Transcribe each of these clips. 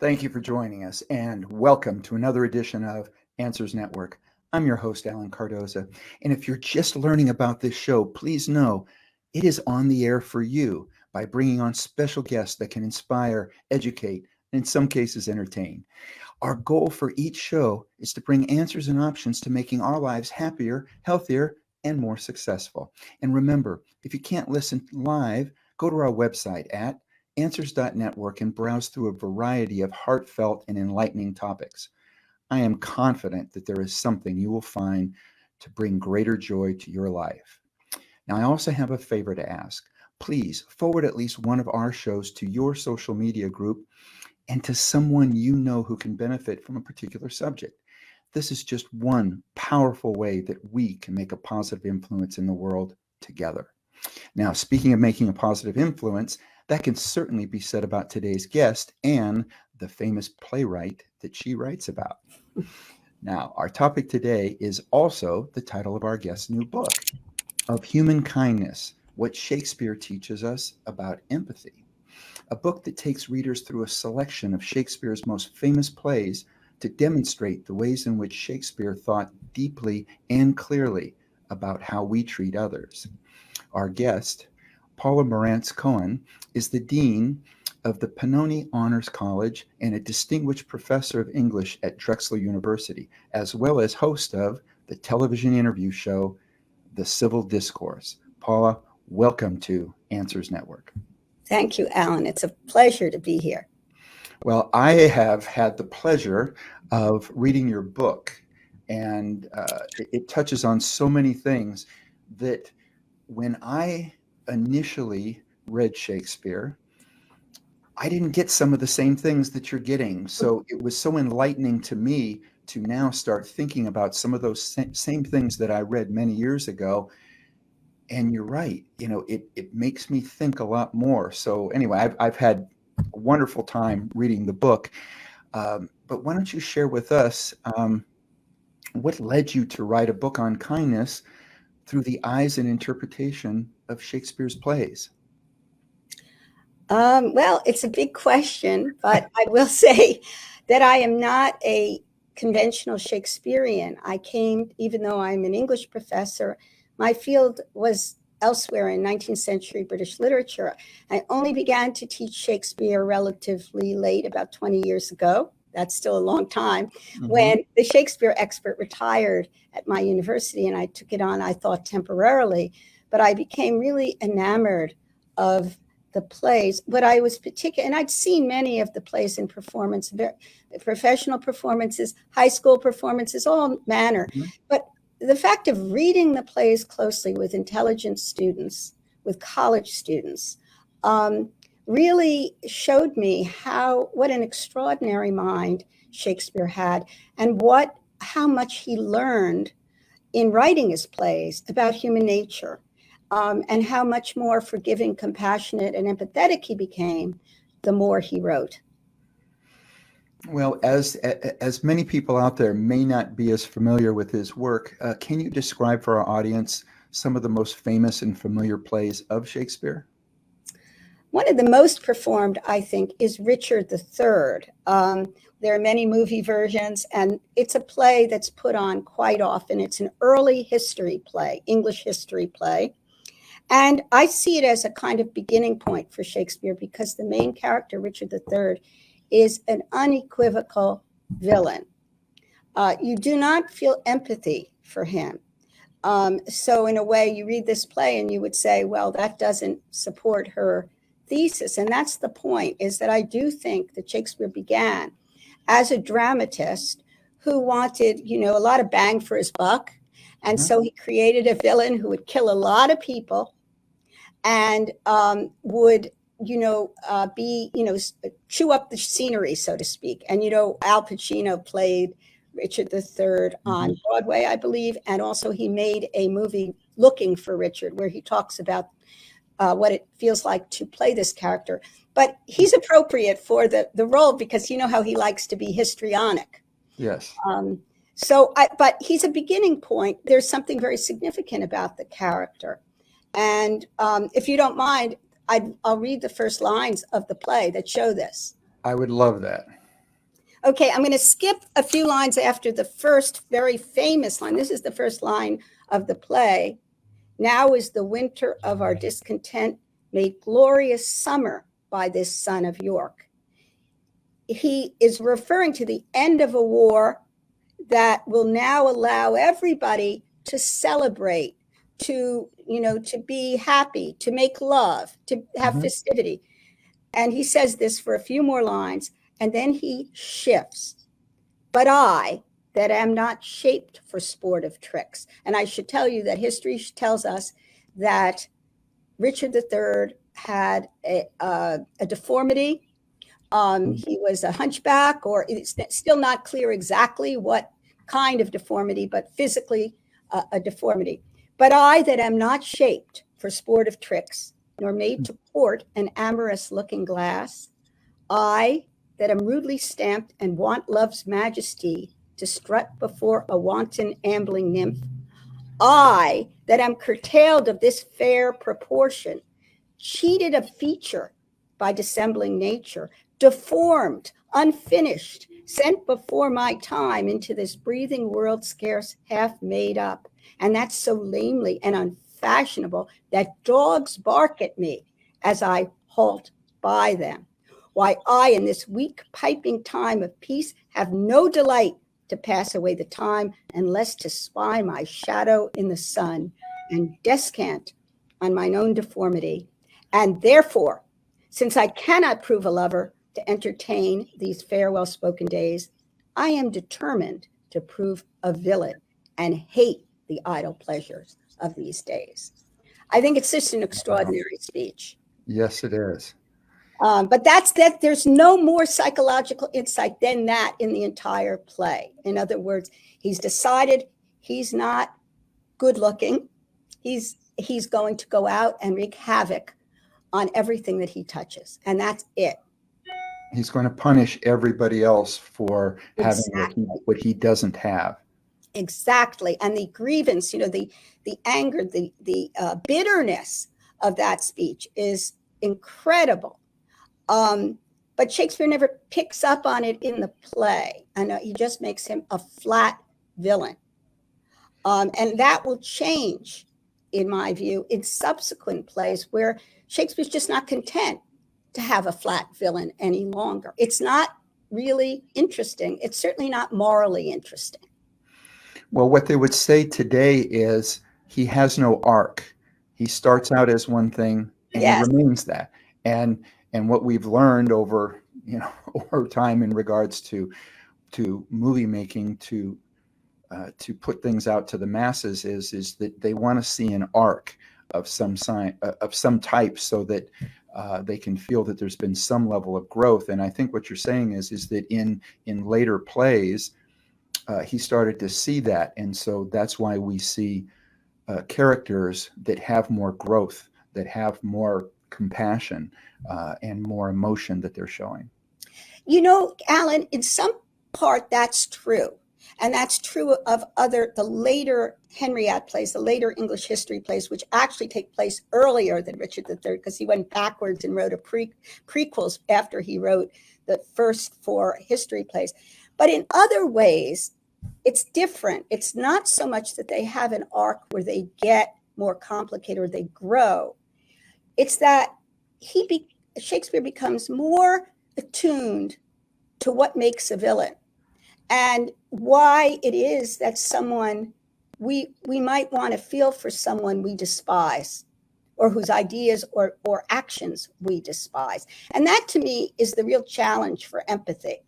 Thank you for joining us and welcome to another edition of Answers Network. I'm your host, Alan Cardoza. And if you're just learning about this show, please know it is on the air for you by bringing on special guests that can inspire, educate, and in some cases, entertain. Our goal for each show is to bring answers and options to making our lives happier, healthier, and more successful. And remember, if you can't listen live, go to our website at answers.network and browse through a variety of heartfelt and enlightening topics. I am confident that there is something you will find to bring greater joy to your life. Now, I also have a favor to ask. Please forward at least one of our shows to your social media group and to someone you know who can benefit from a particular subject. This is just one powerful way that we can make a positive influence in the world together. Now, speaking of making a positive influence, that can certainly be said about today's guest and the famous playwright that she writes about. Now, our topic today is also the title of our guest's new book, Of Human Kindness, What Shakespeare Teaches Us About Empathy. A book that takes readers through a selection of Shakespeare's most famous plays to demonstrate the ways in which Shakespeare thought deeply and clearly about how we treat others. Our guest, Paula Marantz Cohen, is the Dean of the Pennoni Honors College and a distinguished professor of English at Drexel University, as well as host of the television interview show, The Civil Discourse. Paula, welcome to Answers Network. Thank you, Alan. It's a pleasure to be here. Well, I have had the pleasure of reading your book, and it touches on so many things that when I initially read Shakespeare, I didn't get some of the same things that you're getting. So it was so enlightening to me to now start thinking about some of those same things that I read many years ago. And you're right, it makes me think a lot more. So anyway, I've had a wonderful time reading the book. But why don't you share with us what led you to write a book on kindness through the eyes and interpretation of Shakespeare's plays? Well, it's a big question, but I will say that I am not a conventional Shakespearean. Even though I'm an English professor, my field was elsewhere in 19th century British literature. I only began to teach Shakespeare relatively late, about 20 years ago. That's still a long time, when the Shakespeare expert retired at my university, and I took it on, I thought, temporarily. But I became really enamored of the plays. But I was particular, and I'd seen many of the plays in performance, professional performances, high school performances, all manner. But the fact of reading the plays closely with intelligent students, with college students, really showed me what an extraordinary mind Shakespeare had, and how much he learned in writing his plays about human nature, and how much more forgiving, compassionate, and empathetic he became the more he wrote. Well, as many people out there may not be as familiar with his work, can you describe for our audience some of the most famous and familiar plays of Shakespeare? One of the most performed, I think, is Richard III. There are many movie versions, and it's a play that's put on quite often. It's an early history play, English history play. And I see it as a kind of beginning point for Shakespeare because the main character, Richard III, is an unequivocal villain. You do not feel empathy for him. So in a way, you read this play and you would say, well, that doesn't support her thesis. And that's the point, is that I do think that Shakespeare began as a dramatist who wanted, a lot of bang for his buck. And so he created a villain who would kill a lot of people and would chew up the scenery, so to speak. And, Al Pacino played Richard III on Broadway, I believe. And also he made a movie, Looking for Richard, where he talks about what it feels like to play this character. But he's appropriate for the role because you know how he likes to be histrionic. Yes. But he's a beginning point. There's something very significant about the character. And if you don't mind, I'll read the first lines of the play that show this. I would love that. Okay, I'm going to skip a few lines after the first very famous line. This is the first line of the play. Now is the winter of our discontent made glorious summer by this son of York. He is referring to the end of a war that will now allow everybody to celebrate, to, to be happy, to make love, to have festivity. And he says this for a few more lines, and then he shifts. But I, that am not shaped for sportive tricks. And I should tell you that history tells us that Richard III had a deformity. He was a hunchback, or it's still not clear exactly what kind of deformity, but physically a deformity. But I, that am not shaped for sportive tricks, nor made to court an amorous looking glass, I, that am rudely stamped and want love's majesty to strut before a wanton ambling nymph, I, that am curtailed of this fair proportion, cheated of feature by dissembling nature, deformed, unfinished, sent before my time into this breathing world scarce half made up, and that's so lamely and unfashionable that dogs bark at me as I halt by them. Why I, in this weak piping time of peace, have no delight to pass away the time, unless to spy my shadow in the sun, and descant on mine own deformity. And therefore, since I cannot prove a lover to entertain these farewell spoken days, I am determined to prove a villain and hate the idle pleasures of these days. I think it's just an extraordinary speech. Yes, it is. But that's that. There's no more psychological insight than that in the entire play. In other words, he's decided he's not good looking. He's going to go out and wreak havoc on everything that he touches, and that's it. He's going to punish everybody else for having what he doesn't have. Exactly. And the grievance, the anger, the bitterness of that speech is incredible. But Shakespeare never picks up on it in the play. And he just makes him a flat villain. And that will change, in my view, in subsequent plays where Shakespeare's just not content to have a flat villain any longer. It's not really interesting. It's certainly not morally interesting. Well, what they would say today is he has no arc. He starts out as one thing and he remains that. And what we've learned over time in regards to movie making, to put things out to the masses is that they want to see an arc of some type, so that they can feel that there's been some level of growth. And I think what you're saying is that in later plays, he started to see that, and so that's why we see characters that have more growth, that have more compassion, and more emotion that they're showing. Alan, in some part that's true. And that's true of the later Henriette plays, the later English history plays, which actually take place earlier than Richard III, because he went backwards and wrote prequels after he wrote the first 4 history plays. But in other ways, it's different. It's not so much that they have an arc where they get more complicated or they grow. It's that Shakespeare becomes more attuned to what makes a villain, and why it is that someone we might want to feel for someone we despise, or whose ideas or actions we despise. And that, to me, is the real challenge for empathy.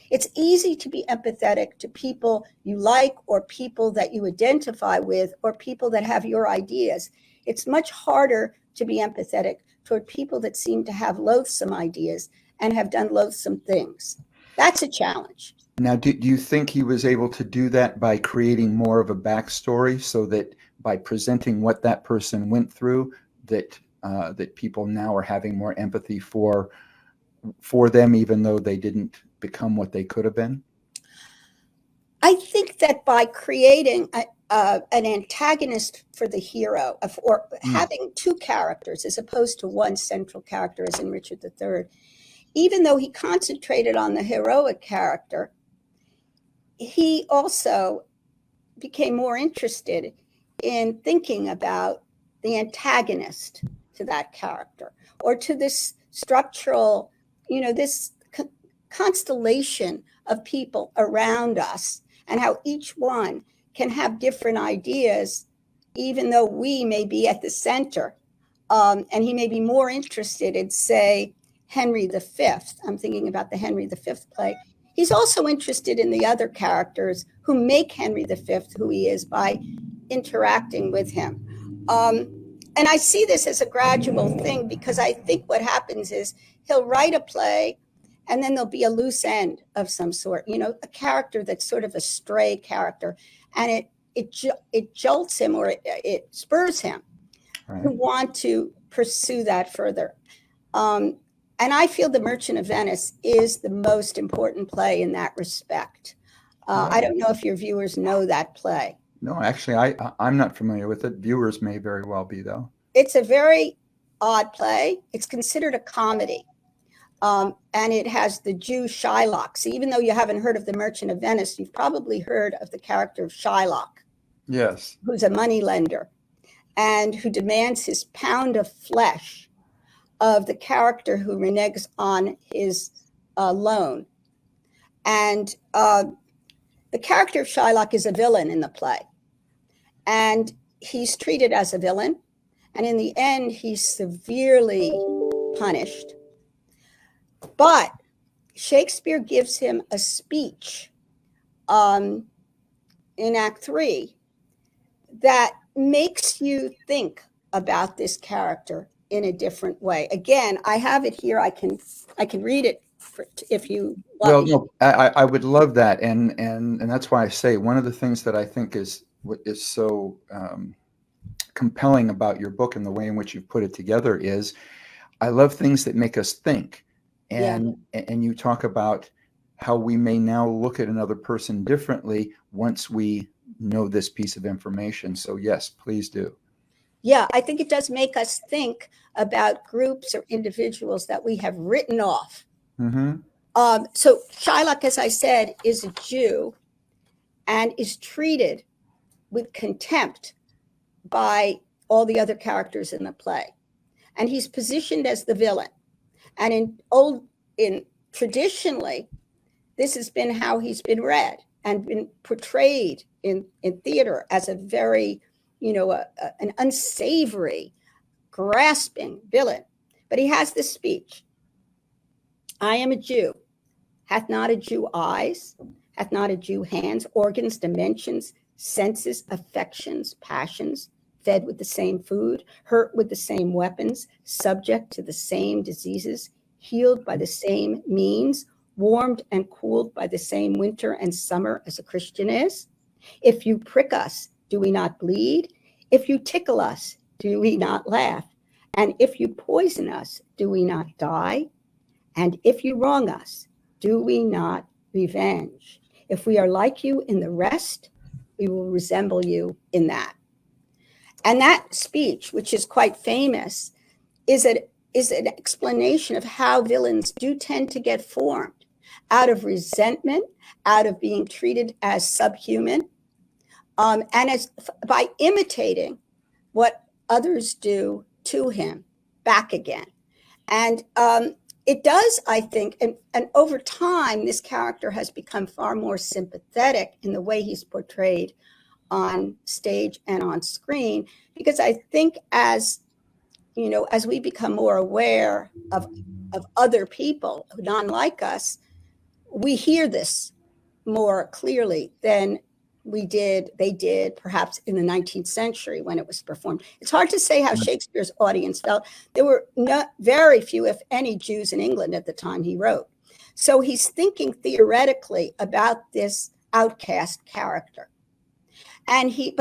It's easy to be empathetic to people you like, or people that you identify with, or people that have your ideas. It's much harder to be empathetic toward people that seem to have loathsome ideas and have done loathsome things. That's a challenge. Now, do you think he was able to do that by creating more of a backstory, so that by presenting what that person went through, that people now are having more empathy for them, even though they didn't become what they could have been? I think that by creating an antagonist for the hero, or having 2 characters as opposed to one central character, as in Richard III, even though he concentrated on the heroic character, he also became more interested in thinking about the antagonist to that character, or to this structural, this constellation of people around us, and how each one can have different ideas, even though we may be at the center. And he may be more interested in, say, Henry V. I'm thinking about the Henry V play. He's also interested in the other characters who make Henry V who he is by interacting with him. And I see this as a gradual thing, because I think what happens is he'll write a play and then there'll be a loose end of some sort, a character that's sort of a stray character, and it jolts him, or it spurs him to want to pursue that further. And I feel The Merchant of Venice is the most important play in that respect. I don't know if your viewers know that play. No, actually, I'm not familiar with it. Viewers may very well be, though. It's a very odd play. It's considered a comedy. And it has the Jew Shylock. So even though you haven't heard of The Merchant of Venice, you've probably heard of the character of Shylock. Yes. Who's a moneylender and who demands his pound of flesh of the character who reneges on his loan. And the character of Shylock is a villain in the play. And he's treated as a villain. And in the end, he's severely punished. But Shakespeare gives him a speech in Act 3 that makes you think about this character in a different way. Again, I have it here. I can read it if you want. Well, no, I would love that, and that's why I say one of the things that I think is so compelling about your book and the way in which you put it together is I love things that make us think, and you talk about how we may now look at another person differently once we know this piece of information. So yes, please do. Yeah, I think it does make us think about groups or individuals that we have written off. Mm-hmm. So Shylock, as I said, is a Jew and is treated with contempt by all the other characters in the play. And he's positioned as the villain. And traditionally, this has been how he's been read and been portrayed in theater as a very, an unsavory, grasping villain. But he has this speech. I am a Jew. Hath not a Jew eyes? Hath not a Jew hands, organs, dimensions, senses, affections, passions, fed with the same food, hurt with the same weapons, subject to the same diseases, healed by the same means, warmed and cooled by the same winter and summer as a Christian is? If you prick us, do we not bleed? If you tickle us, do we not laugh? And if you poison us, do we not die? And if you wrong us, do we not revenge? If we are like you in the rest, we will resemble you in that. And that speech, which is quite famous, is an explanation of how villains do tend to get formed out of resentment, out of being treated as subhuman, and by imitating what others do to him back again. And it does, I think, and over time, this character has become far more sympathetic in the way he's portrayed on stage and on screen, because I think as we become more aware of other people who not like us, we hear this more clearly than they did perhaps in the 19th century when it was performed. It's hard to say how Shakespeare's audience felt. There were very few, if any, Jews in England at the time he wrote. So he's thinking theoretically about this outcast character. And he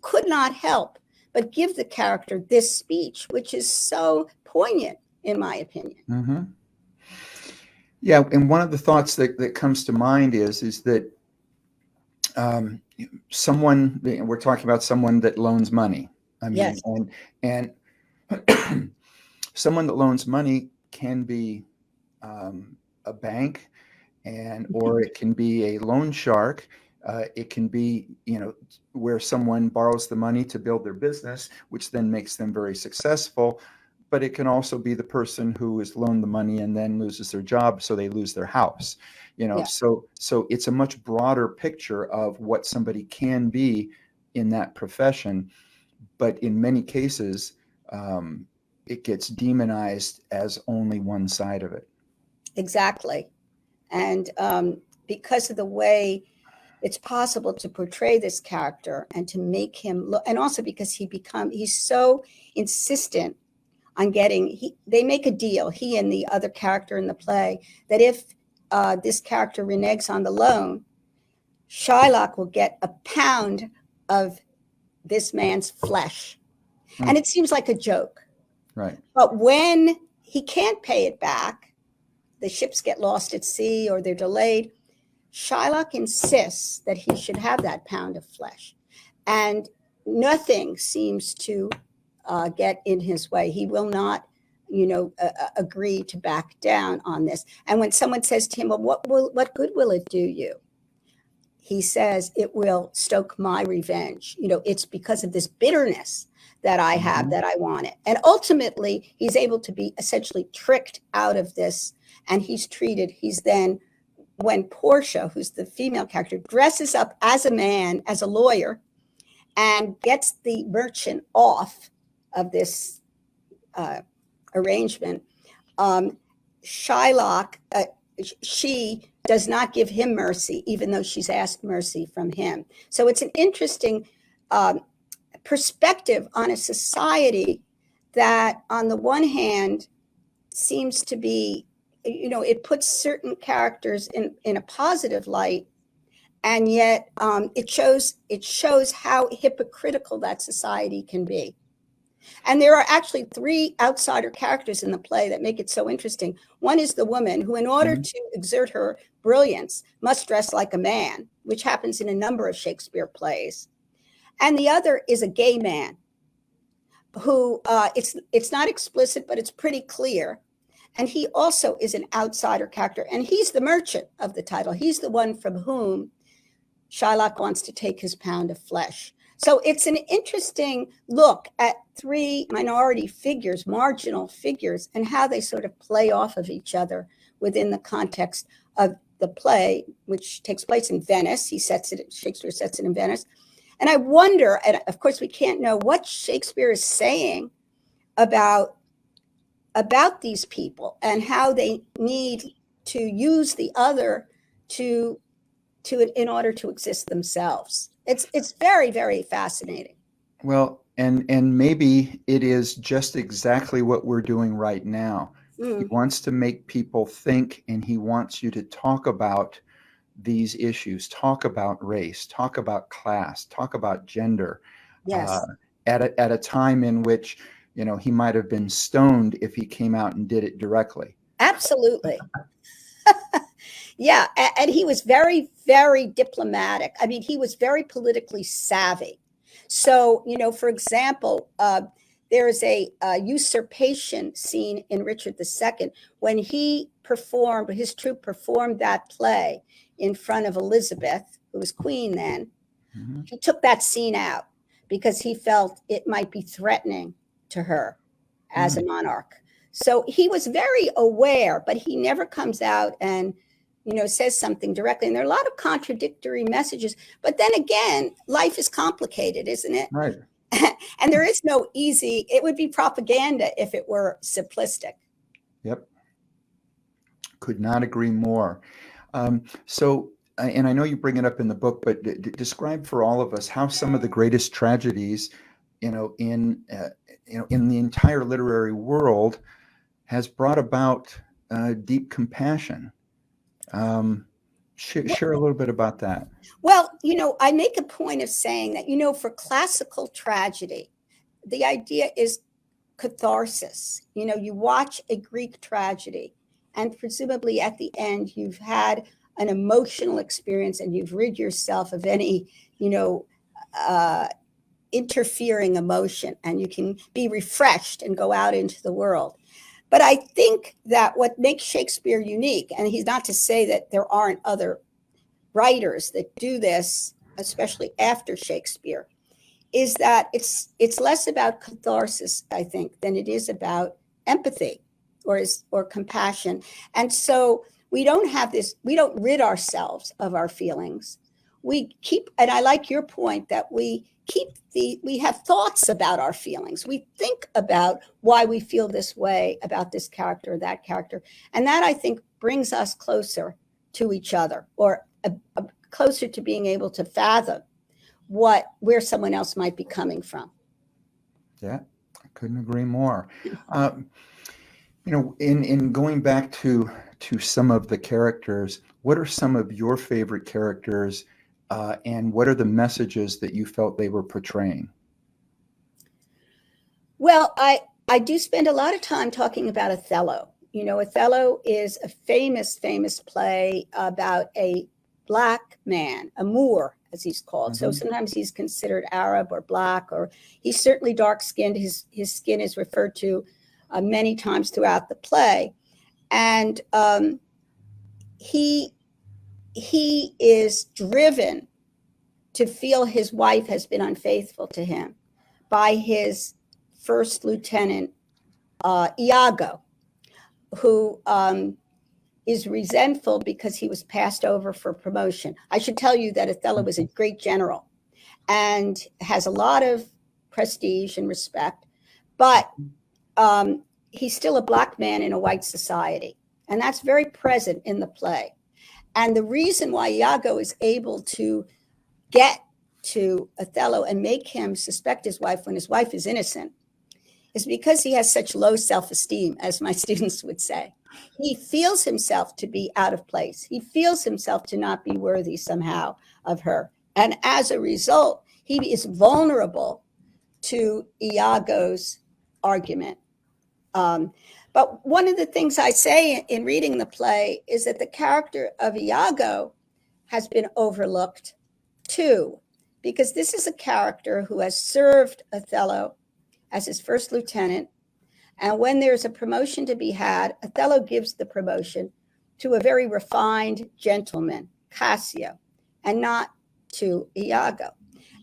could not help but give the character this speech, which is so poignant, in my opinion. Mm-hmm. Yeah, and one of the thoughts that comes to mind is that we're talking about someone that loans money. I mean, yes. and someone that loans money can be a bank, and or it can be a loan shark. It can be, where someone borrows the money to build their business, which then makes them very successful. But it can also be the person who is loaned the money and then loses their job, so they lose their house. Yeah. So it's a much broader picture of what somebody can be in that profession. But in many cases, it gets demonized as only one side of it. Exactly. And because of the way it's possible to portray this character and to make him look, and also because he's so insistent on they make a deal, he and the other character in the play, that if this character reneges on the loan, Shylock will get a pound of this man's flesh. And it seems like a joke. Right. But when he can't pay it back, the ships get lost at sea or they're delayed, Shylock insists that he should have that pound of flesh. And nothing seems to get in his way. He will not, agree to back down on this. And when someone says to him, well, what good will it do you? He says, it will stoke my revenge. It's because of this bitterness that I have that I want it. And ultimately, he's able to be essentially tricked out of this. And he's then, when Portia, who's the female character, dresses up as a man, as a lawyer, and gets the merchant off of this arrangement, Shylock, she does not give him mercy, even though she's asked mercy from him. So it's an interesting perspective on a society that, on the one hand, seems to be, it puts certain characters in a positive light, and yet it shows how hypocritical that society can be. And there are actually 3 outsider characters in the play that make it so interesting. One is the woman who, in order to exert her brilliance, must dress like a man, which happens in a number of Shakespeare plays. And the other is a gay man who, it's not explicit, but it's pretty clear. And he also is an outsider character. And he's the merchant of the title. He's the one from whom Shylock wants to take his pound of flesh. So it's an interesting look at 3 minority figures, marginal figures, and how they sort of play off of each other within the context of the play, which takes place in Venice. Shakespeare sets it in Venice. And I wonder, and of course we can't know what Shakespeare is saying about these people and how they need to use the other in order to exist themselves. It's very, very fascinating. Well, and maybe it is just exactly what we're doing right now. He wants to make people think, and he wants you to talk about these issues, talk about race, talk about class, talk about gender. Yes. At a time in which, he might have been stoned if he came out and did it directly. Absolutely. Yeah. And he was very, very diplomatic. I mean, he was very politically savvy. So, for example, there is a usurpation scene in Richard II when his troupe performed that play in front of Elizabeth, who was queen then. He took that scene out because he felt it might be threatening to her as a monarch. So he was very aware, but he never comes out and, says something directly. And there are a lot of contradictory messages. But then again, life is complicated, isn't it? Right. And there is no easy, it would be propaganda if it were simplistic. Yep. Could not agree more. So, and I know you bring it up in the book, but describe for all of us how some of the greatest tragedies, in the entire literary world, has brought about deep compassion. Share a little bit about that. Well, I make a point of saying that, for classical tragedy, the idea is catharsis. You watch a Greek tragedy, and presumably at the end, you've had an emotional experience and you've rid yourself of any, interfering emotion, and you can be refreshed and go out into the world. But I think that what makes Shakespeare unique, and he's not to say that there aren't other writers that do this, especially after Shakespeare, is that it's less about catharsis, I think, than it is about empathy or compassion. And so we don't rid ourselves of our feelings. We keep, and I like your point that we have thoughts about our feelings. We think about why we feel this way about this character or that character. And that, I think, brings us closer to each other, or closer to being able to fathom where someone else might be coming from. Yeah, I couldn't agree more. In going back to some of the characters, what are some of your favorite characters, and what are the messages that you felt they were portraying? Well, I do spend a lot of time talking about Othello. Othello is a famous play about a Black man, a Moor, as he's called. So sometimes he's considered Arab or Black, or he's certainly dark-skinned. His skin is referred to many times throughout the play. And he is driven to feel his wife has been unfaithful to him by his first lieutenant, Iago, who is resentful because he was passed over for promotion. I should tell you that Othello was a great general and has a lot of prestige and respect, but he's still a Black man in a white society. And that's very present in the play. And the reason why Iago is able to get to Othello and make him suspect his wife when his wife is innocent is because he has such low self-esteem, as my students would say. He feels himself to be out of place. He feels himself to not be worthy somehow of her. And as a result, he is vulnerable to Iago's argument. But one of the things I say in reading the play is that the character of Iago has been overlooked too, because this is a character who has served Othello as his first lieutenant. And when there's a promotion to be had, Othello gives the promotion to a very refined gentleman, Cassio, and not to Iago.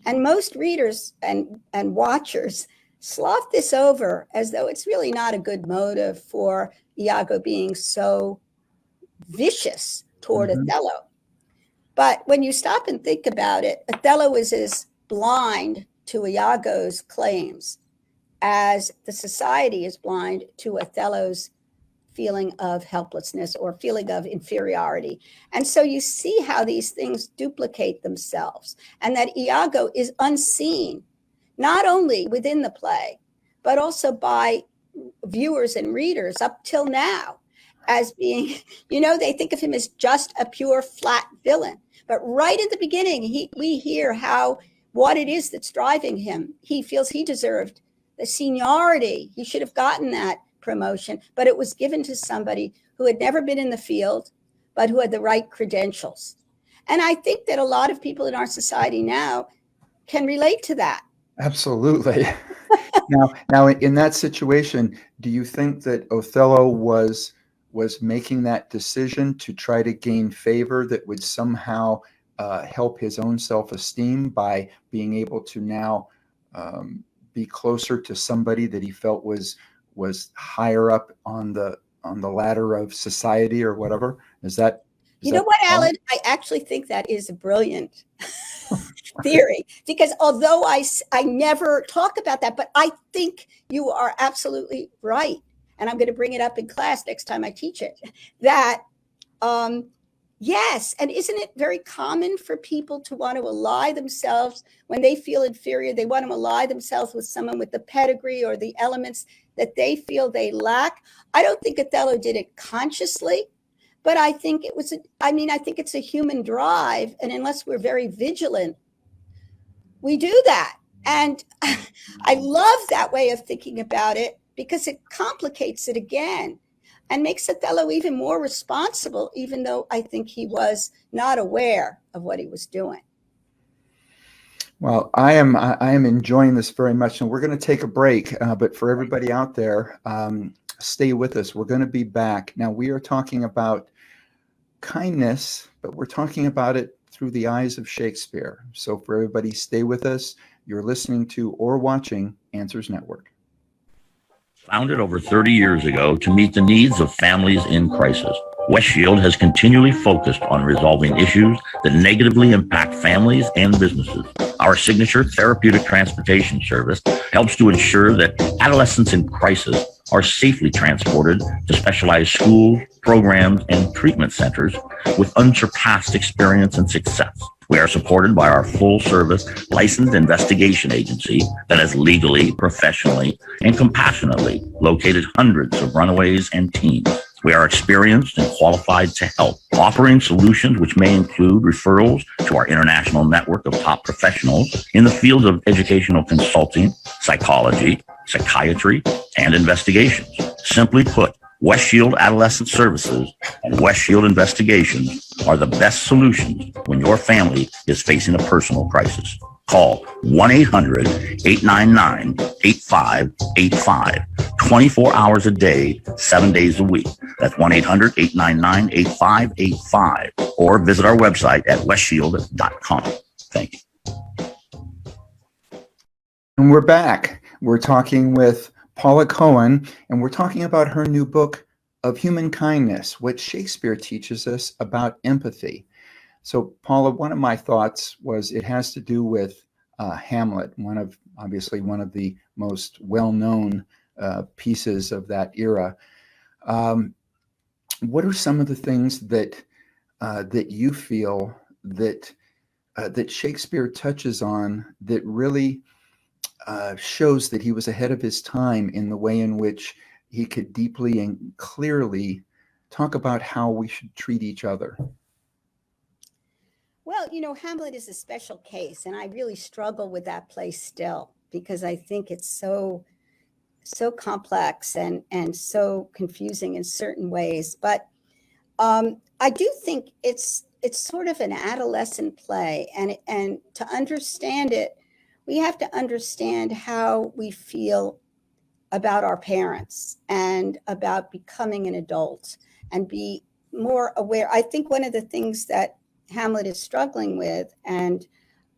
And most readers and watchers slough this over as though it's really not a good motive for Iago being so vicious toward Othello. But when you stop and think about it, Othello is as blind to Iago's claims as the society is blind to Othello's feeling of helplessness or feeling of inferiority. And so you see how these things duplicate themselves, and that Iago is unseen, not only within the play, but also by viewers and readers up till now as being, they think of him as just a pure flat villain. But right at the beginning, we hear what it is that's driving him. He feels he deserved the seniority. He should have gotten that promotion, but it was given to somebody who had never been in the field, but who had the right credentials. And I think that a lot of people in our society now can relate to that. Absolutely. Now, in that situation, do you think that Othello was making that decision to try to gain favor that would somehow help his own self-esteem by being able to now be closer to somebody that he felt was higher up on the ladder of society or whatever? Is that what, Alan? I actually think that is a brilliant theory, because although I never talk about that, but I think you are absolutely right. And I'm going to bring it up in class next time I teach it, that yes. And isn't it very common for people to want to ally themselves when they feel inferior? They want to ally themselves with someone with the pedigree or the elements that they feel they lack. I don't think Othello did it consciously, but I think I think it's a human drive. And unless we're very vigilant, we do that. And I love that way of thinking about it, because it complicates it again and makes Othello even more responsible, even though I think he was not aware of what he was doing. Well, I am enjoying this very much, and we're going to take a break. But for everybody out there, stay with us. We're going to be back. Now, we are talking about kindness, but we're talking about it through the eyes of Shakespeare. So for everybody, stay with us. You're listening to or watching Answers Network. Founded over 30 years ago to meet the needs of families in crisis, West Shield has continually focused on resolving issues that negatively impact families and businesses. Our signature therapeutic transportation service helps to ensure that adolescents in crisis are safely transported to specialized schools, programs, and treatment centers with unsurpassed experience and success. We are supported by our full-service licensed investigation agency that has legally, professionally, and compassionately located hundreds of runaways and teens. We are experienced and qualified to help, offering solutions which may include referrals to our international network of top professionals in the fields of educational consulting, psychology, psychiatry, and investigations. Simply put, West Shield Adolescent Services and West Shield Investigations are the best solutions when your family is facing a personal crisis. Call 1-800-899-8585, 24 hours a day, 7 days a week. That's 1-800-899-8585, or visit our website at westshield.com. Thank you. And we're back. We're talking with Paula Cohen, and we're talking about her new book of human kindness, what Shakespeare teaches us about empathy. So, Paula, one of my thoughts was it has to do with Hamlet, obviously one of the most well-known pieces of that era. What are some of the things that you feel that Shakespeare touches on that really shows that he was ahead of his time in the way in which he could deeply and clearly talk about how we should treat each other? Well, Hamlet is a special case, and I really struggle with that play still because I think it's so complex and so confusing in certain ways. But I do think it's sort of an adolescent play, and to understand it, we have to understand how we feel about our parents and about becoming an adult and be more aware. I think one of the things that Hamlet is struggling with and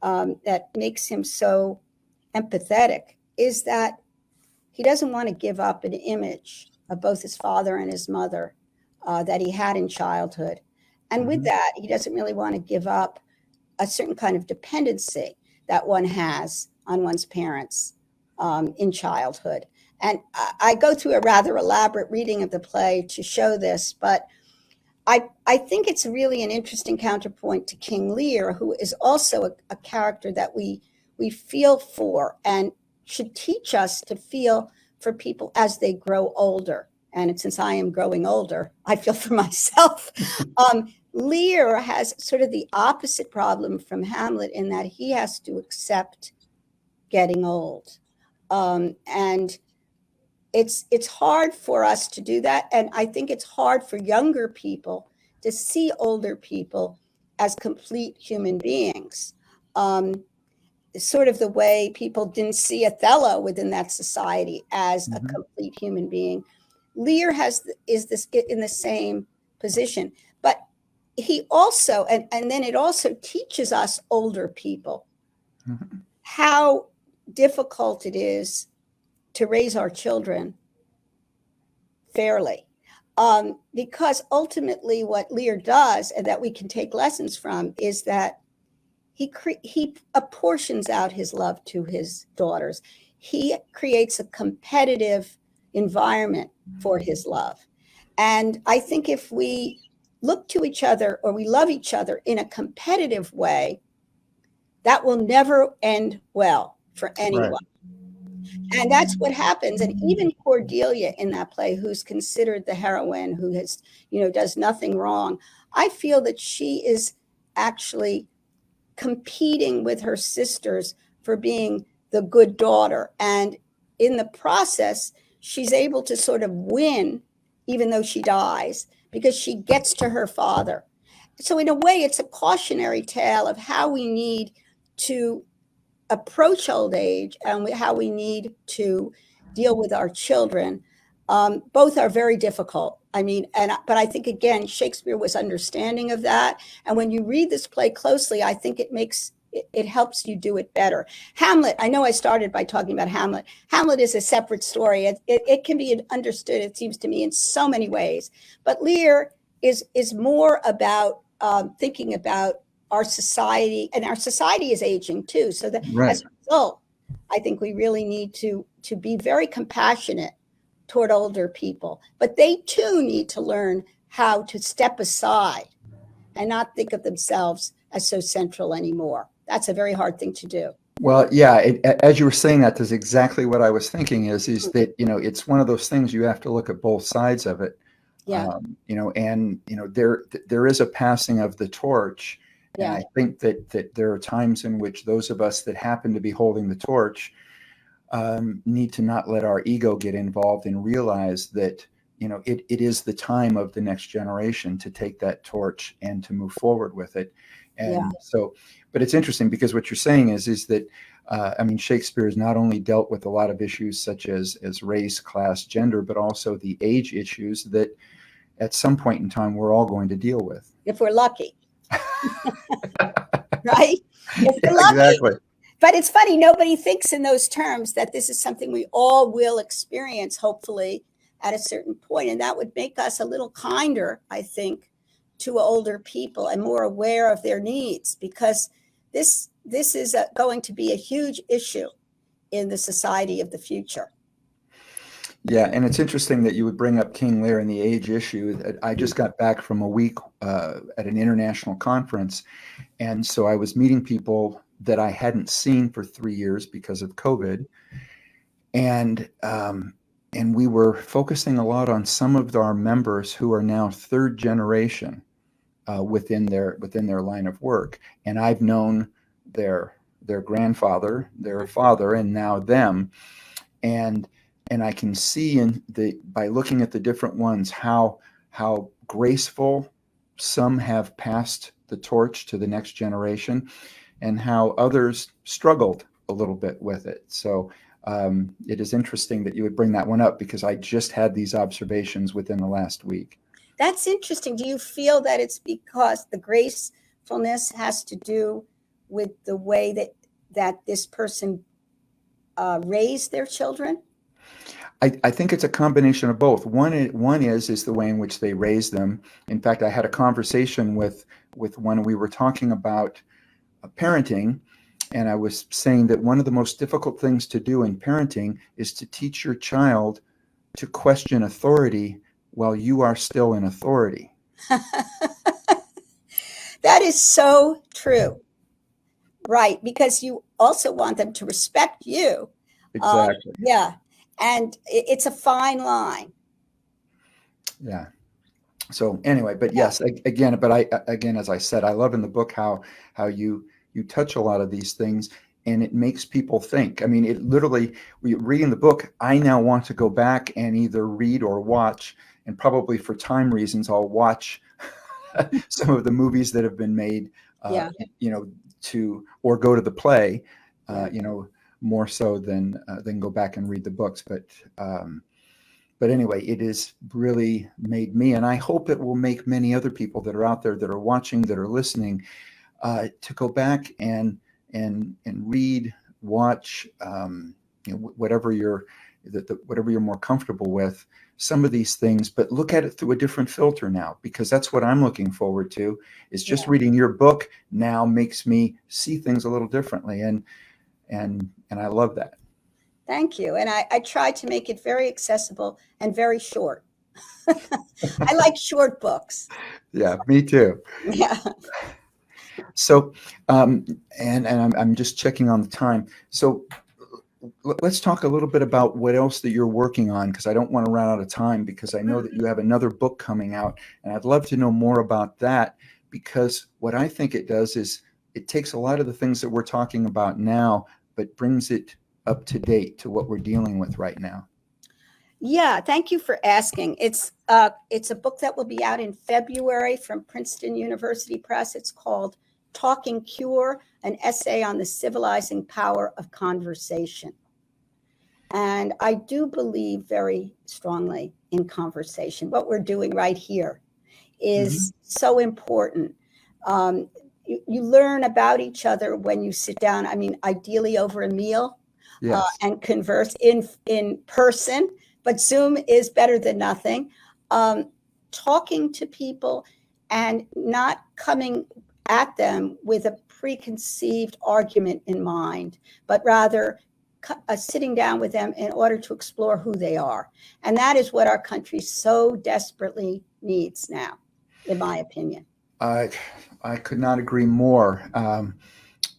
that makes him so empathetic is that he doesn't want to give up an image of both his father and his mother that he had in childhood. And with that, he doesn't really want to give up a certain kind of dependency that one has on one's parents in childhood. And I go through a rather elaborate reading of the play to show this, but I think it's really an interesting counterpoint to King Lear, who is also a character that we feel for and should teach us to feel for people as they grow older. And since I am growing older, I feel for myself. Lear has sort of the opposite problem from Hamlet in that he has to accept getting old. And it's hard for us to do that. And I think it's hard for younger people to see older people as complete human beings. Sort of the way people didn't see Othello within that society as a complete human being. Lear is in the same position, but he also, and then it also teaches us older people how difficult it is to raise our children fairly. Because ultimately what Lear does, and that we can take lessons from, is that he apportions out his love to his daughters. He creates a competitive environment for his love. And I think if we look to each other or we love each other in a competitive way, that will never end well for anyone. Right. And that's what happens. And even Cordelia in that play, who's considered the heroine, who has, does nothing wrong, I feel that she is actually competing with her sisters for being the good daughter. And in the process, she's able to sort of win, even though she dies, because she gets to her father. So in a way, it's a cautionary tale of how we need to approach old age and how we need to deal with our children. Both are very difficult. I mean, but I think, again, Shakespeare was understanding of that. And when you read this play closely, I think it helps you do it better. Hamlet, I know I started by talking about Hamlet. Hamlet is a separate story. It can be understood, it seems to me, in so many ways. But Lear is more about thinking about our society, and our society is aging too. So that Right. as a result, I think we really need to be very compassionate toward older people. But they too need to learn how to step aside and not think of themselves as so central anymore. That's a very hard thing to do. Well, yeah, as you were saying that, that's exactly what I was thinking is that, it's one of those things you have to look at both sides of it. Yeah. There is a passing of the torch. And Yeah. I think that there are times in which those of us that happen to be holding the torch need to not let our ego get involved and realize that, it is the time of the next generation to take that torch and to move forward with it. And Yeah. so, but it's interesting because what you're saying is that, Shakespeare has not only dealt with a lot of issues such as race, class, gender, but also the age issues that at some point in time we're all going to deal with. If we're lucky. Right? If we're lucky. Exactly. But it's funny, nobody thinks in those terms that this is something we all will experience, hopefully, at a certain point. And that would make us a little kinder, I think, to older people and more aware of their needs, because this is going to be a huge issue in the society of the future. Yeah, and it's interesting that you would bring up King Lear and the age issue. I just got back from a week at an international conference, and so I was meeting people that I hadn't seen for 3 years because of COVID, and we were focusing a lot on some of our members who are now third generation within their line of work, and I've known their grandfather, their father, and now them, and I can see by looking at the different ones how graceful some have passed the torch to the next generation, and how others struggled a little bit with it. So it is interesting that you would bring that one up because I just had these observations within the last week. That's interesting. Do you feel that it's because the gracefulness has to do with the way that this person raised their children? I think it's a combination of both. One is the way in which they raise them. In fact, I had a conversation with when we were talking about parenting, and I was saying that one of the most difficult things to do in parenting is to teach your child to question authority while you are still in authority. That is so true. Right, because you also want them to respect you. Exactly. Yeah. And it's a fine line. Yeah. So anyway, but yes, again, as I said, I love in the book how you touch a lot of these things, and it makes people think. I mean, it literally, reading the book, I now want to go back and either read or watch, and probably for time reasons, I'll watch some of the movies that have been made, or go to the play, more so than go back and read the books. But anyway, it has really made me, and I hope it will make many other people that are out there that are watching, that are listening, to go back and read, watch, whatever you're more comfortable with, some of these things, but look at it through a different filter now, because that's what I'm looking forward to. Is just reading your book now makes me see things a little differently, and I love that. Thank you. And I try to make it very accessible and very short. I like short books. Yeah, me too. Yeah. So, and I'm just checking on the time. So let's talk a little bit about what else that you're working on, because I don't want to run out of time, because I know that you have another book coming out, and I'd love to know more about that, because what I think it does is it takes a lot of the things that we're talking about now, but brings it up to date to what we're dealing with right now. Yeah, thank you for asking. It's a book that will be out in February from Princeton University Press. It's called Talking Cure, an essay on the civilizing power of conversation. And I do believe very strongly in conversation. What we're doing right here is so important. You learn about each other when you sit down. I mean, ideally over a meal, Yes. and converse in person, but Zoom is better than nothing. Talking to people and not coming at them with a preconceived argument in mind, but rather sitting down with them in order to explore who they are. And that is what our country so desperately needs now, in my opinion. I could not agree more.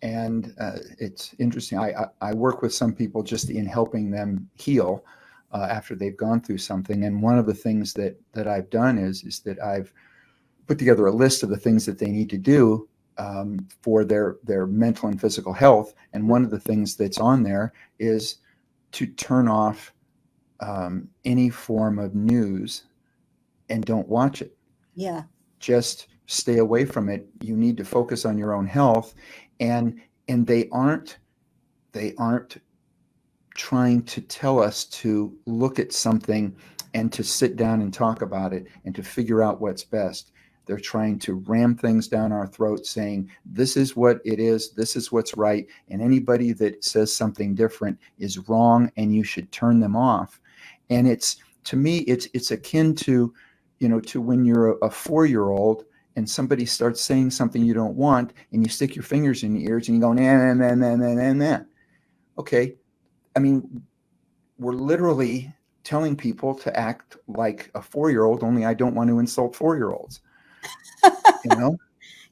And it's interesting. I work with some people just in helping them heal after they've gone through something. And one of the things that I've done is that I've put together a list of the things that they need to do for their mental and physical health. And one of the things that's on there is to turn off any form of news and don't watch it. Yeah. Just stay away from it. You need to focus on your own health. And they aren't trying to tell us to look at something and to sit down and talk about it and to figure out what's best. They're trying to ram things down our throats saying, this is what it is, this is what's right, and anybody that says something different is wrong and you should turn them off. And it's, to me, it's akin to, to when you're a 4-year-old and somebody starts saying something you don't want and you stick your fingers in your ears and you go, nah, nah, nah, nah, nah, nah. Okay. I mean, we're literally telling people to act like a 4-year-old, only I don't want to insult 4-year-olds.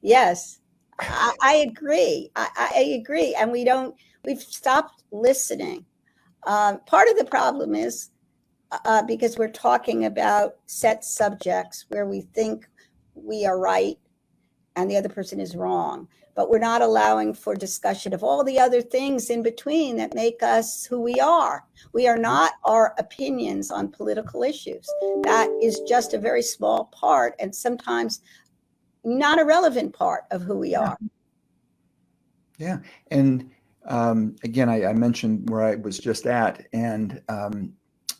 Yes, I agree. I agree. And we've stopped listening. Part of the problem is because we're talking about set subjects where we think we are right and the other person is wrong, but we're not allowing for discussion of all the other things in between that make us who we are. We are not our opinions on political issues. That is just a very small part and sometimes not a relevant part of who we are. Yeah. And again, I mentioned where I was just at, and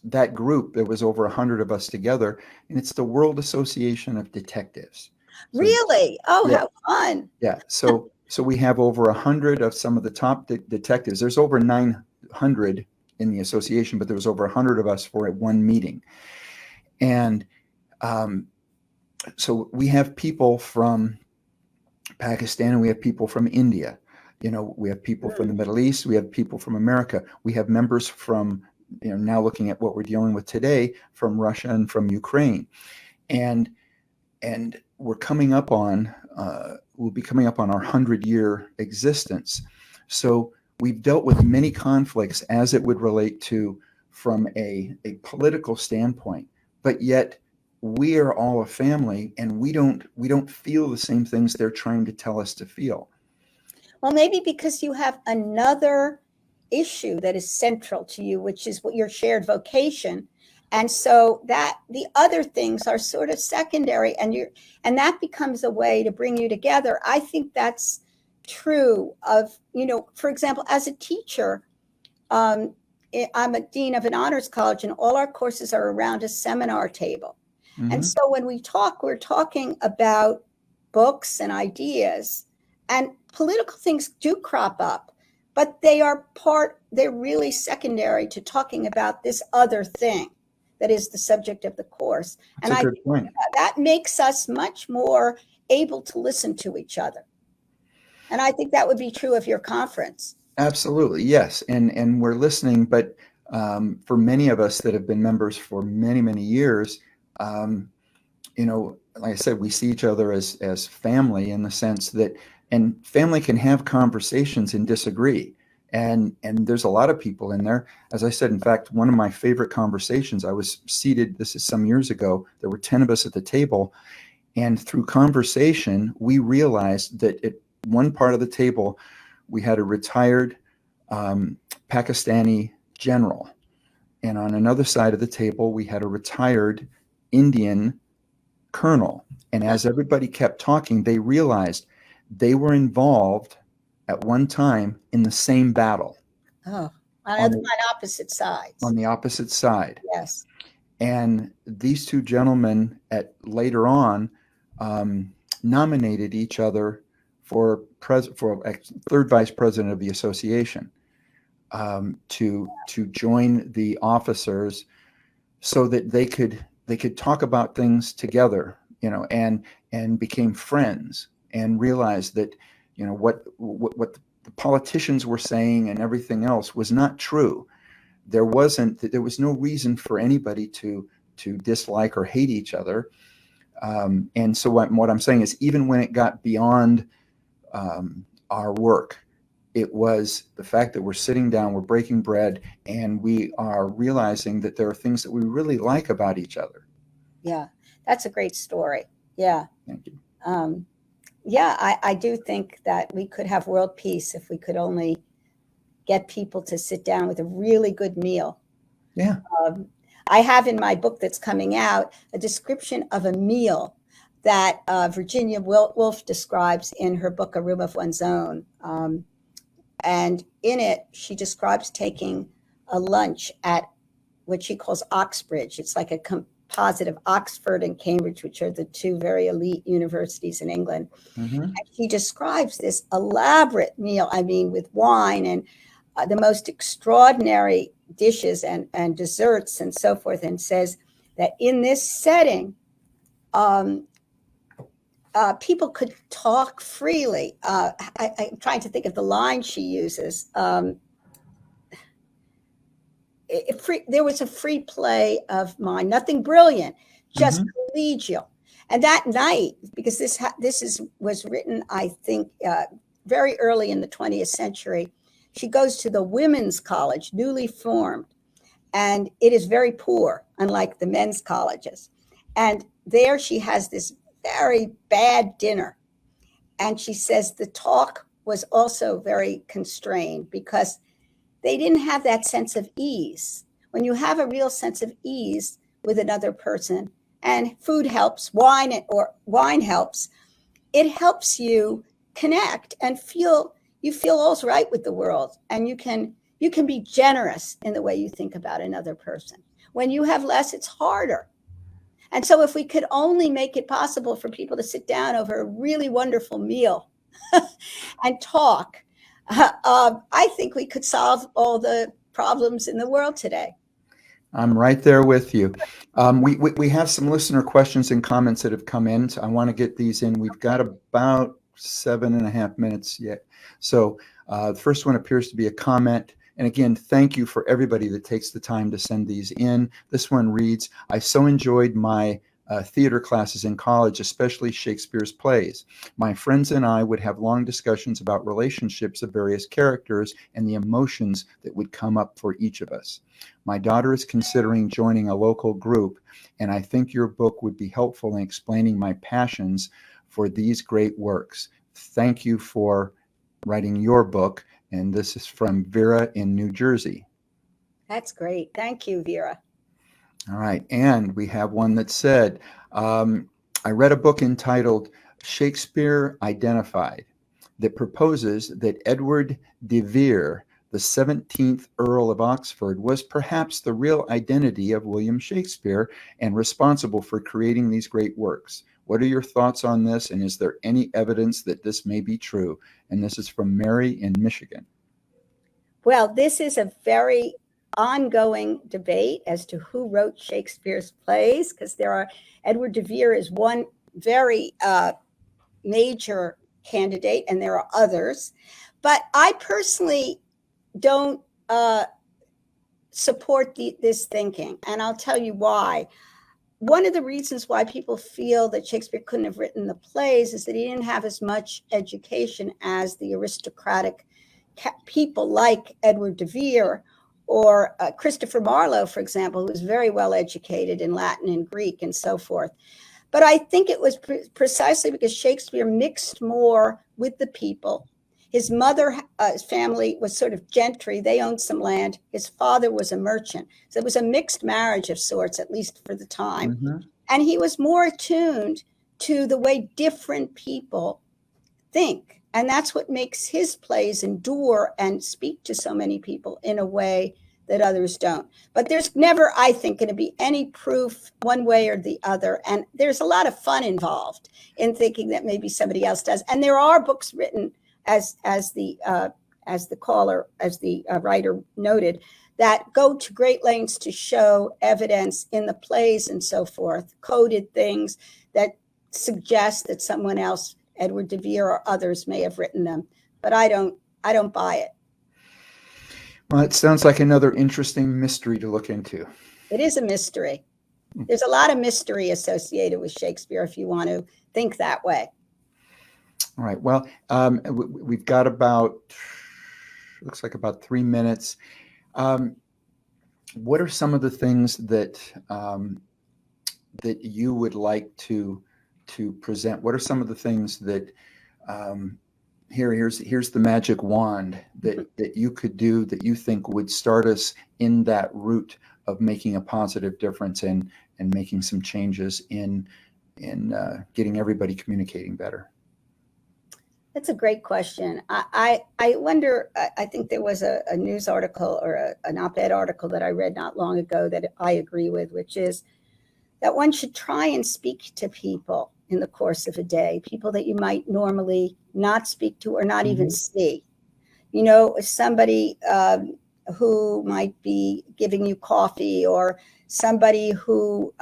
that group, there was over 100 of us together, and it's the World Association of Detectives. So, really? Oh, yeah. How fun. Yeah. So we have over 100 of some of the top detectives. There's over 900 in the association, but there was over 100 of us for one meeting. And so we have people from Pakistan and we have people from India. We have people from the Middle East. We have people from America. We have members from, now looking at what we're dealing with today, from Russia and from Ukraine. And we're coming up on, we'll be coming up on our 100-year existence. So we've dealt with many conflicts as it would relate to from a political standpoint, but yet we are all a family and we don't feel the same things they're trying to tell us to feel. Well, maybe because you have another issue that is central to you, which is what your shared vocation. And so that the other things are sort of secondary and that becomes a way to bring you together. I think that's true of, for example, as a teacher, I'm a dean of an honors college and all our courses are around a seminar table. Mm-hmm. And so when we talk, we're talking about books and ideas, and political things do crop up, but they're really secondary to talking about this other thing that is the subject of the course. That's a good point. That makes us much more able to listen to each other. And I think that would be true of your conference. Absolutely, yes. And we're listening, but for many of us that have been members for many, many years, like I said, we see each other as family in the sense that, and family can have conversations and disagree. And there's a lot of people in there. As I said, in fact, one of my favorite conversations, I was seated, this is some years ago, there were 10 of us at the table. And through conversation, we realized that at one part of the table, we had a retired Pakistani general. And on another side of the table, we had a retired Indian colonel. And as everybody kept talking, they realized they were involved at one time in the same battle. Oh, on opposite sides. On the opposite side. Yes. And these two gentlemen later on nominated each other for third vice president of the association to join the officers so that they could talk about things together, and became friends and realized that, what the politicians were saying and everything else was not true. There was no reason for anybody to dislike or hate each other. And so what I'm saying is, even when it got beyond our work, it was the fact that we're sitting down, we're breaking bread, and we are realizing that there are things that we really like about each other. Yeah, that's a great story. Yeah. Thank you. I do think that we could have world peace if we could only get people to sit down with a really good meal. Yeah. I have in my book that's coming out a description of a meal that Virginia Woolf describes in her book, A Room of One's Own. And in it, she describes taking a lunch at what she calls Oxbridge. It's like a composite of Oxford and Cambridge, which are the two very elite universities in England. Mm-hmm. And she describes this elaborate meal, with wine and the most extraordinary dishes and desserts and so forth, and says that in this setting, people could talk freely. I'm trying to think of the line she uses. There was a free play of mind, nothing brilliant, just collegial. And that night, because this was written, I think, very early in the 20th century, she goes to the women's college, newly formed, and it is very poor, unlike the men's colleges. And there she has this very bad dinner. And she says the talk was also very constrained because they didn't have that sense of ease. When you have a real sense of ease with another person, and food helps, wine helps, it helps you connect and feel all's right with the world. And you can be generous in the way you think about another person. When you have less, it's harder. And so if we could only make it possible for people to sit down over a really wonderful meal and talk, I think we could solve all the problems in the world today. I'm right there with you. We have some listener questions and comments that have come in. So I want to get these in. We've got about 7.5 minutes yet. So the first one appears to be a comment. And again, thank you for everybody that takes the time to send these in. This one reads, I so enjoyed my theater classes in college, especially Shakespeare's plays. My friends and I would have long discussions about relationships of various characters and the emotions that would come up for each of us. My daughter is considering joining a local group, and I think your book would be helpful in explaining my passions for these great works. Thank you for writing your book. And this is from Vera in New Jersey. That's great. Thank you, Vera. All right. And we have one that said, I read a book entitled Shakespeare Identified that proposes that Edward de Vere, the 17th Earl of Oxford, was perhaps the real identity of William Shakespeare and responsible for creating these great works. What are your thoughts on this? And is there any evidence that this may be true? And this is from Mary in Michigan. Well, this is a very ongoing debate as to who wrote Shakespeare's plays, because Edward de Vere is one very major candidate, and there are others. But I personally don't support this thinking, and I'll tell you why. One of the reasons why people feel that Shakespeare couldn't have written the plays is that he didn't have as much education as the aristocratic people like Edward de Vere or Christopher Marlowe, for example, who was very well educated in Latin and Greek and so forth. But I think it was precisely because Shakespeare mixed more with the people. His his family was sort of gentry. They owned some land. His father was a merchant. So it was a mixed marriage of sorts, at least for the time. And he was more attuned to the way different people think. And that's what makes his plays endure and speak to so many people in a way that others don't. But there's never, I think, going to be any proof one way or the other. And there's a lot of fun involved in thinking that maybe somebody else does. And there are books written, as the writer noted, that go to great lengths to show evidence in the plays and so forth, coded things that suggest that someone else, Edward de Vere or others, may have written them. But I don't buy it. Well, it sounds like another interesting mystery to look into. It is a mystery. There's a lot of mystery associated with Shakespeare, if you want to think that way. All right. Well, we've got looks like about 3 minutes. What are some of the things that that you would like to present? What are some of the things that here's the magic wand that you could do that you think would start us in that route of making a positive difference and making some changes in getting everybody communicating better? That's a great question. I wonder, I think there was a news article or an op-ed article that I read not long ago that I agree with, which is that one should try and speak to people in the course of a day, people that you might normally not speak to or not even see. You know, somebody who might be giving you coffee, or somebody who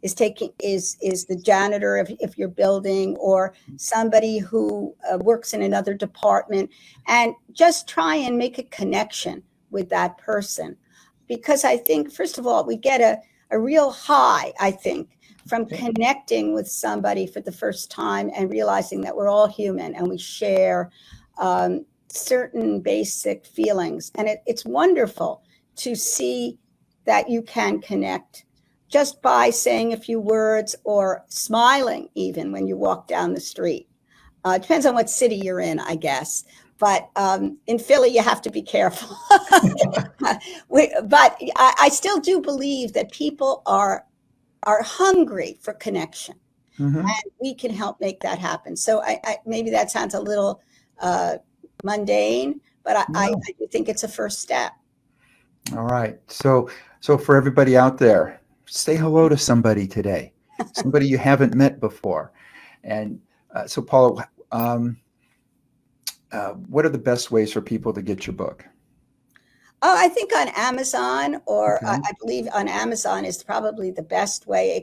is the janitor if you're building, or somebody who works in another department, and just try and make a connection with that person. Because I think, first of all, we get a real high, I think, from connecting with somebody for the first time and realizing that we're all human and we share certain basic feelings. And it's wonderful to see that you can connect just by saying a few words or smiling even when you walk down the street. It depends on what city you're in, I guess. But in Philly, you have to be careful. But I still do believe that people are hungry for connection, and we can help make that happen. So I maybe that sounds a little mundane, but I do think it's a first step. All right. So for everybody out there, say hello to somebody today, somebody you haven't met before. And so, Paula, what are the best ways for people to get your book? Oh, I think on Amazon, or I believe on Amazon is probably the best way.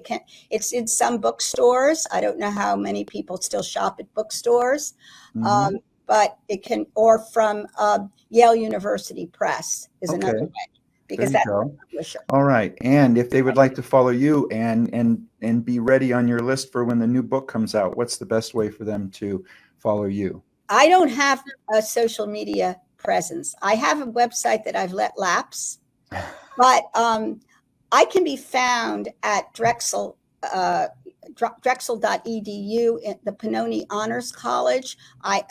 It's in some bookstores. I don't know how many people still shop at bookstores, but it can, or from Yale University Press is another way, because that's a publisher. All right. And if they would like to follow you and be ready on your list for when the new book comes out, what's the best way for them to follow you? I don't have a social media presence. I have a website that I've let lapse, but I can be found at Drexel, drexel.edu, at the Pannoni Honors College.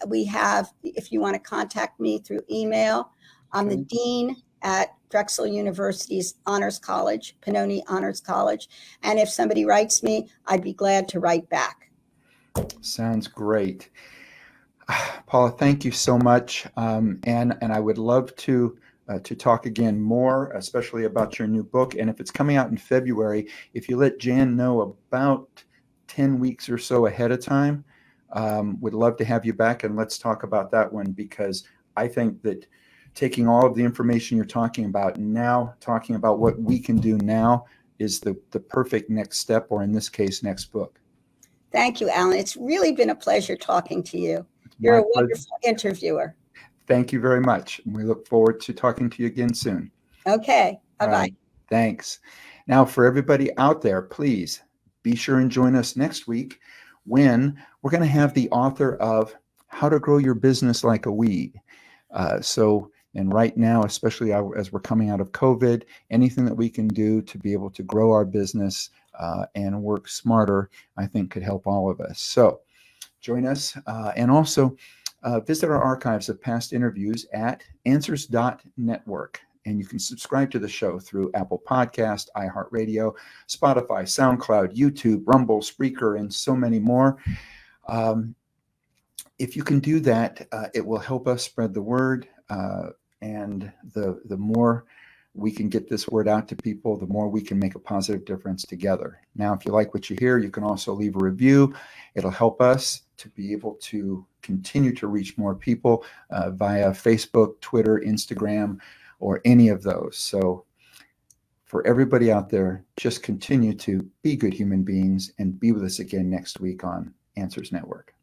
We have, if you want to contact me through email, I'm the dean at Drexel University's Honors College, Pannoni Honors College. And if somebody writes me, I'd be glad to write back. Sounds great. Paula, thank you so much. And I would love to talk again more, especially about your new book. And if it's coming out in February, if you let Jan know about 10 weeks or so ahead of time, would love to have you back, and let's talk about that one, because I think that taking all of the information you're talking about now, talking about what we can do now, is the perfect next step, or in this case, next book. Thank you, Alan. It's really been a pleasure talking to you. You're a wonderful interviewer. Thank you very much. We look forward to talking to you again soon. Okay. Bye-bye. Right. Thanks. Now, for everybody out there, please be sure and join us next week when we're going to have the author of How to Grow Your Business Like a Weed. And right now, especially as we're coming out of COVID, anything that we can do to be able to grow our business and work smarter, I think could help all of us. So join us, and also visit our archives of past interviews at answers.network. And you can subscribe to the show through Apple Podcast, iHeartRadio, Spotify, SoundCloud, YouTube, Rumble, Spreaker, and so many more. if you can do that, it will help us spread the word. And the more we can get this word out to people, the more we can make a positive difference together. Now, if you like what you hear, you can also leave a review. It'll help us to be able to continue to reach more people via Facebook, Twitter, Instagram, or any of those. So for everybody out there, just continue to be good human beings and be with us again next week on Answers Network.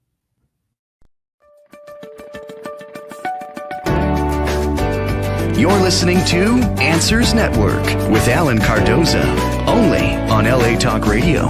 You're listening to Answers Network with Alan Cardoza, only on LA Talk Radio.